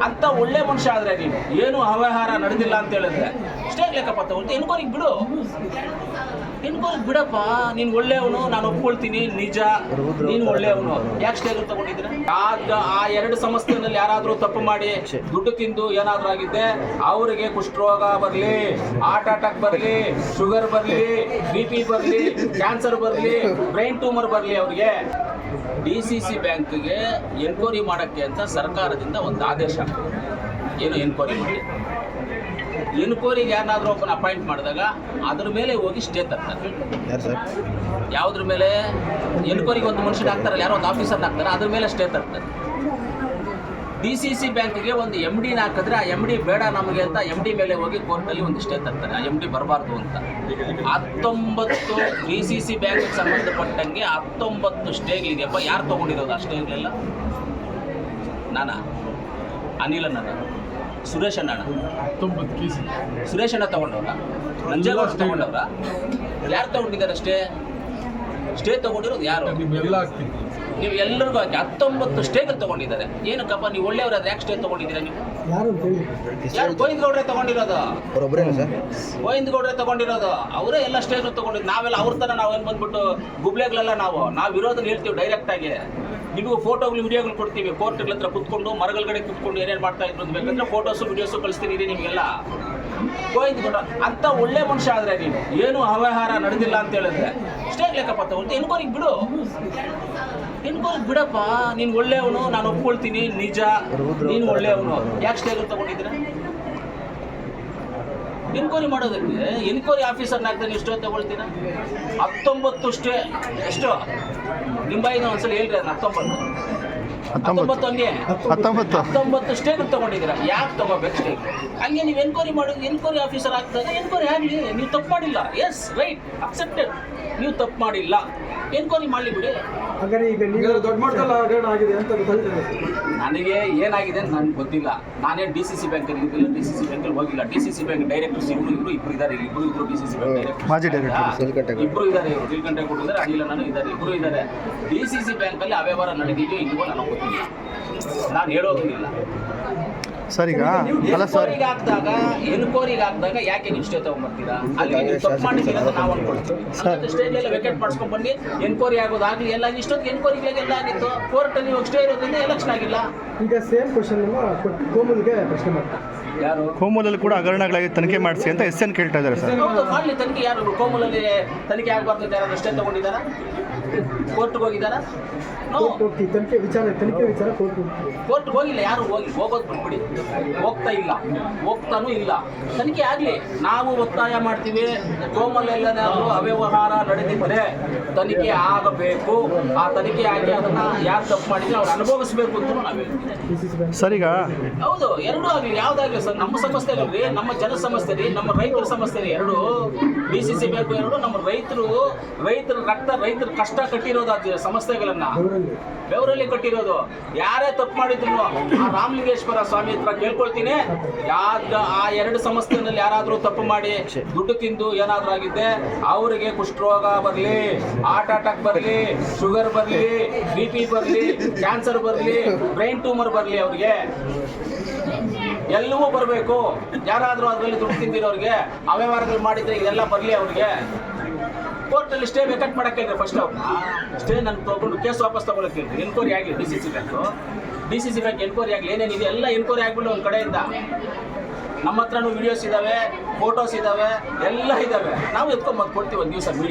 ಅಂತ ಒಳ್ಳೆ ಮನುಷ್ಯ ಆದ್ರೆ ನೀನು ಏನು ಅವ್ಯವಹಾರ ನಡೆದಿಲ್ಲ ಅಂತ ಹೇಳಿದ್ರೆ ಸ್ಟೇ ಲೆಕ್ಕಪ್ಪ ತಗೊಂಡು ಎನ್ಕ್ವೈರಿಗೆ ಬಿಡು. ಎನ್ಕ್ವೈರಿಗೆ ಬಿಡಪ್ಪ. ನೀನು ಒಳ್ಳೆಯವನು, ನಾನು ಒಪ್ಕೊಳ್ತೀನಿ, ನಿಜ ನೀನು ಒಳ್ಳೆಯವನು. ಯಾಕೆ ಸ್ಟೇಗೆ ತಗೊಂಡಿದ್ದೀರ? ಆ ಎರಡು ಸಂಸ್ಥೆಯಲ್ಲಿ ಯಾರಾದರೂ ತಪ್ಪು ಮಾಡಿ ದುಡ್ಡು ತಿಂದು ಏನಾದರೂ ಆಗಿದ್ದೆ ಅವರಿಗೆ ಕುಷ್ಠರೋಗ ಬರಲಿ, ಹಾರ್ಟ್ ಅಟ್ಯಾಕ್ ಬರಲಿ, ಶುಗರ್ ಬರಲಿ, BP ಬರಲಿ, ಕ್ಯಾನ್ಸರ್ ಬರಲಿ, ಬ್ರೈನ್ ಟ್ಯೂಮರ್ ಬರಲಿ, ಅವ್ರಿಗೆ DCC ಬ್ಯಾಂಕ್ಗೆ ಎನ್ಕ್ವೈರಿ ಮಾಡೋಕ್ಕೆ ಅಂತ ಸರ್ಕಾರದಿಂದ ಒಂದು ಆದೇಶ. ಏನು ಎನ್ಕ್ವೈರಿ ಮಾಡಿ, ಎನ್ಕ್ವೈರಿಗೆ ಯಾರನ್ನಾದ್ರೂ ಒಬ್ಬನ ಅಪಾಯಿಂಟ್ ಮಾಡಿದಾಗ ಅದ್ರ ಮೇಲೆ ಹೋಗಿ ಸ್ಟೇ ತರ್ತಾರೆ. ಯಾವುದ್ರ ಮೇಲೆ? ಎನ್ಕ್ವೈರಿಗೆ ಒಂದು ಮನುಷ್ಯನ ಹಾಕ್ತಾರಲ್ಲ, ಯಾರೋ ಒಂದು ಆಫೀಸರ್ನ ಹಾಕ್ತಾರೆ, ಅದ್ರ ಮೇಲೆ ಸ್ಟೇ ತರ್ತಾರೆ. DCC ಬ್ಯಾಂಕ್ಗೆ ಒಂದು MD ಹಾಕಿದ್ರೆ ಆ MD ಬೇಡ ನಮಗೆ ಅಂತ MD ಮೇಲೆ ಹೋಗಿ ಕೋರ್ಟಲ್ಲಿ ಒಂದು ಸ್ಟೇ ತರ್ತಾರೆ, ಆ MD ಬರಬಾರ್ದು ಅಂತ. 19 DCC ಬ್ಯಾಂಕ್ಗೆ ಸಂಬಂಧಪಟ್ಟಂಗೆ 19 ಸ್ಟೇಗಳಿದೆಯಪ್ಪ. ಯಾರು ತೊಗೊಂಡಿರೋದು ಆ ಸ್ಟೇಗಳೆಲ್ಲ? ನಾನಾ? ಅನಿಲ್ ಅಣ್ಣ, ಸುರೇಶ್ ಅಣ್ಣ? ಸುರೇಶ್ ಅಣ್ಣ ತೊಗೊಂಡವ್ರ? ನಂಜೇಗೌಡ ತೊಗೊಂಡವ್ರ? ಯಾರು ತೊಗೊಂಡಿದ್ದಾರೆ ಸ್ಟೇ ತೊಗೊಂಡಿರೋದು ಯಾರು? ನೀವು ಎಲ್ಲರಿಗೂ ಹಾಕಿ 19 ಸ್ಟೇಗಳು ತೊಗೊಂಡಿದ್ದಾರೆ. ಏನಕ್ಕಪ್ಪ ನೀವು ಒಳ್ಳೆಯವರಾದ್ರೆ ಯಾಕೆ ಸ್ಟೇ ತೊಗೊಂಡಿದ್ದೀರಾ? ನೀವು ಯಾರು? ಗೋವಿಂದ ಗೌಡ್ರೆ ತೊಗೊಂಡಿರೋದು, ಗೋವಿಂದ ಗೌಡ್ರೆ ತೊಗೊಂಡಿರೋದು. ಅವರೇ ಎಲ್ಲ ಸ್ಟೇಗಳು ತೊಗೊಂಡಿದ್ದು. ನಾವೆಲ್ಲ ಅವ್ರ ಥರ ನಾವೇನು ಬಂದ್ಬಿಟ್ಟು ಗುಬ್ಲೆಗಳೆಲ್ಲ ನಾವು ಇರೋದನ್ನ ಹೇಳ್ತೀವಿ ಡೈರೆಕ್ಟಾಗಿ. ನಿಮಗೂ ಫೋಟೋಗಳು ವಿಡಿಯೋಗಳು ಕೊಡ್ತೀವಿ. ಕೋರ್ಟ್ಗಳ ಹತ್ರ ಕುತ್ಕೊಂಡು ಮರಗಳಗಡೆ ಕುತ್ಕೊಂಡು ಏನೇನು ಮಾಡ್ತಾ ಇದ್ರು ಅಂತ ಬೇಕಂದ್ರೆ ಫೋಟೋಸು ವಿಡಿಯೋಸು ಕಳಿಸ್ತೀನಿ ನಿಮಗೆಲ್ಲ. ಗೋವಿಂದ ಗೌಡ ಅಂತ ಒಳ್ಳೆ ಮನುಷ್ಯ ಆದ್ರೆ ನೀನು ಏನು ಅವ್ಯವಹಾರ ನಡೆದಿಲ್ಲ ಅಂತ ಹೇಳಿದ್ರೆ ಸ್ಟೇ ಲೆಕ್ಕಪ್ಪ ತಗೊಂಡು ಎನ್ಕ್ವೈರಿಗೆ ಬಿಡು. ಎನ್ಕ್ವೈರಿಗೆ ಬಿಡಪ್ಪ. ನೀನು ಒಳ್ಳೆಯವನು, ನಾನು ಒಪ್ಕೊಳ್ತೀನಿ, ನಿಜ ನೀನು ಒಳ್ಳೆಯವನು. ಯಾಕೆ ಸ್ಟೇಗೆ ತಗೊಂಡಿದ್ದೀರ? ಎನ್ಕ್ವೈರಿ ಮಾಡೋದಕ್ಕೆ ಎನ್ಕ್ವೈರಿ ಆಫೀಸರ್ನ ಹಾಕ್ತಾನೆ ಎಷ್ಟೋ ತಗೊಳ್ತೀರ? 19 ಸ್ಟೇ. ಎಷ್ಟು ನಿಮ್ಮ ಬಾಯಿನ ಒಂದ್ಸಲ ಹೇಳ್ರಿ. ಅದನ್ನ 19 ಹಂಗೆ 19 ಸ್ಟೇಗಳು ತೊಗೊಂಡಿದ್ದೀರಾ. ಯಾಕೆ ತೊಗೋಬೇಕು ಸ್ಟೇ? ಹಂಗೆ ನೀವು ಎನ್ಕ್ವೈರಿ ಮಾಡೋದು, ಎನ್ಕ್ವೈರಿ ಆಫೀಸರ್ ಆಗ್ತಾಗ ಎನ್ಕ್ವೈರಿ ಆಗಲಿ. ನೀವು ತಪ್ಪು ಮಾಡಿಲ್ಲ, ಎಸ್ ರೈಟ್ ಅಕ್ಸೆಪ್ಟೆಡ್, ನೀವು ತಪ್ಪು ಮಾಡಿಲ್ಲ, ಎನ್ಕ್ವೈರಿ ಮಾಡಲಿ ಬಿಡಿ. ನನಗೆ ಏನಾಗಿದೆ ಅಂತ ನನಗೆ ಗೊತ್ತಿಲ್ಲ. ನಾನೇ DCC ಬ್ಯಾಂಕಲ್ಲಿ ಇದ್ದಿಲ್ಲ, DCC ಬ್ಯಾಂಕಲ್ಲಿ ಹೋಗಿಲ್ಲ. DCC ಬ್ಯಾಂಕ್ ಡೈರೆಕ್ಟರ್ಸ್ ಇಬ್ಬರು ಇದ್ದಾರೆ. ಇಬ್ಬರು DCC ಬ್ಯಾಂಕ್ ಡೈರೆಕ್ಟರ್ ಇಬ್ಬರು ಇದ್ದಾರೆ. ನೀಲಕಂಠ ಕೊಟ್ಟಿದ್ದಾರೆ, ಅನಿಲ್ ನಾನು ಇದ್ದಾರೆ, ಇಬ್ಬರು ಇದ್ದಾರೆ. DCC ಬ್ಯಾಂಕಲ್ಲಿ ಅವ್ಯವಹಾರ ನಡೆದಿದೆಯೋ ಇಲ್ವೋ ನನಗೆ ಗೊತ್ತಿಲ್ಲ, ನಾನು ಹೇಳೋದಿಲ್ಲ. ಸರ್ ಈಗ ಎನ್ಕ್ವೈರಿಗೆ ಹಾಕಿದಾಗ ಯಾಕೆ ನೀವು ಸ್ಟೇ ತಗೊಂಡ್ಬರ್ತೀರಾ? ಅಲ್ಲಿ ನೀವು ತಪ್ಪು ಮಾಡಿದ್ದೀರ ಅಂತ ನಾವು ಅನ್ಕೊಳ್ತೀವಿ. ಸ್ಟೇಜೆಲ್ಲ ವೆಕೆಟ್ ಮಾಡಿಸ್ಕೊಂಡು ಬನ್ನಿ, ಎನ್ಕ್ವೈರಿ ಆಗೋದಾಗಲಿ. ಎಲ್ಲ ಇಷ್ಟೊಂದು ಎನ್ಕ್ವೈರಿಗಳಿಗೆಲ್ಲ ಆಗಿತ್ತು. ಕೋರ್ಟಲ್ಲಿ ಇವಾಗ ಸ್ಟೇ ಇರೋದ್ರಿಂದ ಎಲೆಕ್ಷನ್ ಆಗಿಲ್ಲ. ಈಗ ಸೇಮ್ ಕ್ವಶನ್ ಕೋಮಲ್ಗೆ ಪ್ರಶ್ನೆ ಮಾಡ್ತಾರೆ. ಯಾರು? ಕೋಮಲಲ್ಲಿ ಕೂಡ ಹಗರಣಗಳಾಗಿ ತನಿಖೆ ಮಾಡಿಸಿ ಅಂತ SN ಕೇಳ್ತಾ ಇದ್ದಾರೆ ಸರ್. ಹೌದು, ಮಾಡಲಿ ತನಿಖೆ. ಯಾರು ಕೋಮಲಲ್ಲಿ ತನಿಖೆ ಆಗಬಾರ್ದು ಅಂತ ಯಾರಾದ್ರೂ ಸ್ಟೇ ತಗೊಂಡಿದ್ದಾರಾ? ಕೋರ್ಟ್ಗೆ ಹೋಗಿದ್ದಾರಾ? ತನಿಖೆ ವಿಚಾರ ಕೋರ್ಟ್ಗೆ ಹೋಗಿಲ್ಲ. ಯಾರು ಹೋಗೋದು ಬಿಟ್ಬಿಡಿ. ಹೋಗ್ತಾನೂ ಇಲ್ಲ. ತನಿಖೆ ಆಗಲಿ. ನಾವು ಒತ್ತಾಯ ಮಾಡ್ತೀವಿ. ಕೋಮಲ್ ಎಲ್ಲನಾದರೂ ಅವ್ಯವಹಾರ ನಡೆದಿದ್ದರೆ ತನಿಖೆ ಆಗಬೇಕು. ಆ ತನಿಖೆ ಆಗಿ ಅದನ್ನು ಯಾರು ತಪ್ಪು ಮಾಡಿದ್ರೆ ಅವ್ರು ಅನುಭವಿಸಬೇಕು ಅಂತ ನಾವು ಹೇಳ್ತೀವಿ. ಸರ್ ಈಗ ಹೌದು, ಎರಡೂ ಆಗಲಿ. ಯಾವುದಾಗಲಿ ಸರ್, ನಮ್ಮ ಸಮಸ್ಯೆ ರೀ, ನಮ್ಮ ಜನ ಸಮಸ್ಯೆ ರೀ, ನಮ್ಮ ರೈತರ ಸಮಸ್ಯೆ ರೀ. ಎರಡು DCC ಬೇಕು. ಎರಡು ನಮ್ಮ ರೈತರ ರಕ್ತ, ರೈತರ ಕಷ್ಟ ಕಟ್ಟಿರೋದು ಅದು ಸಮಸ್ಯೆಗಳನ್ನ ಬೆವರಲ್ಲಿ ಕಟ್ಟಿರೋದು. ಯಾರೇ ತಪ್ಪು ಮಾಡಿದ್ರು ಆ ರಾಮಲಿಂಗೇಶ್ವರ ಸ್ವಾಮಿ ಹತ್ರ ಕೇಳ್ಕೊಳ್ತೀನಿ. ಆ ಎರಡು ಸಂಸ್ಥೆಯಲ್ಲಿ ಯಾರಾದರೂ ತಪ್ಪು ಮಾಡಿ ದುಡ್ಡು ತಿಂದು ಏನಾದರೂ ಆಗಿದ್ದೆ ಅವರಿಗೆ ಕುಷ್ಠರೋಗ ಬರಲಿ, ಹಾರ್ಟ್ ಅಟ್ಯಾಕ್ ಬರಲಿ, ಶುಗರ್ ಬರಲಿ, BP ಬರಲಿ, ಕ್ಯಾನ್ಸರ್ ಬರಲಿ, ಬ್ರೈನ್ ಟ್ಯೂಮರ್ ಬರಲಿ, ಅವ್ರಿಗೆ ಎಲ್ಲವೂ ಬರಬೇಕು. ಯಾರಾದರೂ ಅದರಲ್ಲಿ ದುಡ್ಡು ತಿಂದಿರೋರಿಗೆ ಅವ್ಯವಹಾರಗಳು ಮಾಡಿದ್ರೆ ಇದೆಲ್ಲ ಬರಲಿ. ಅವ್ರಿಗೆ ಕೋರ್ಟಲ್ಲಿ ಸ್ಟೇ ವೆಕೆಟ್ ಮಾಡೋಕ್ಕೆ ಫಸ್ಟ್ ಅವ್ರನ್ನ ಸ್ಟೇ ನಾನು ತೊಗೊಂಡು ಕೇಸ್ ವಾಪಸ್ ತೊಗೊಳಕ್ಕೆ ಎನ್ಕ್ವೈರಿ ಆಗಲಿ. DCC ಬ್ಯಾಂಕ್ ಎನ್ಕ್ವೈರಿ ಆಗಲಿ. ಏನೇನಿದೆ ಎಲ್ಲ ಎನ್ಕ್ವೈರಿ ಆಗಿಬಿಟ್ಟು ಒಂದು ಕಡೆಯಿಂದ. ನಮ್ಮ ಹತ್ರನೂ ವಿಡಿಯೋಸ್ ಇದ್ದಾವೆ, ಫೋಟೋಸ್ ಇದ್ದಾವೆ, ಎಲ್ಲ ಇದ್ದಾವೆ. ನಾವು ಎತ್ಕೊಂಬಂದು ಕೊಡ್ತೀವಿ ಒಂದು ದಿವಸ ಮೀಡಿಯಾ.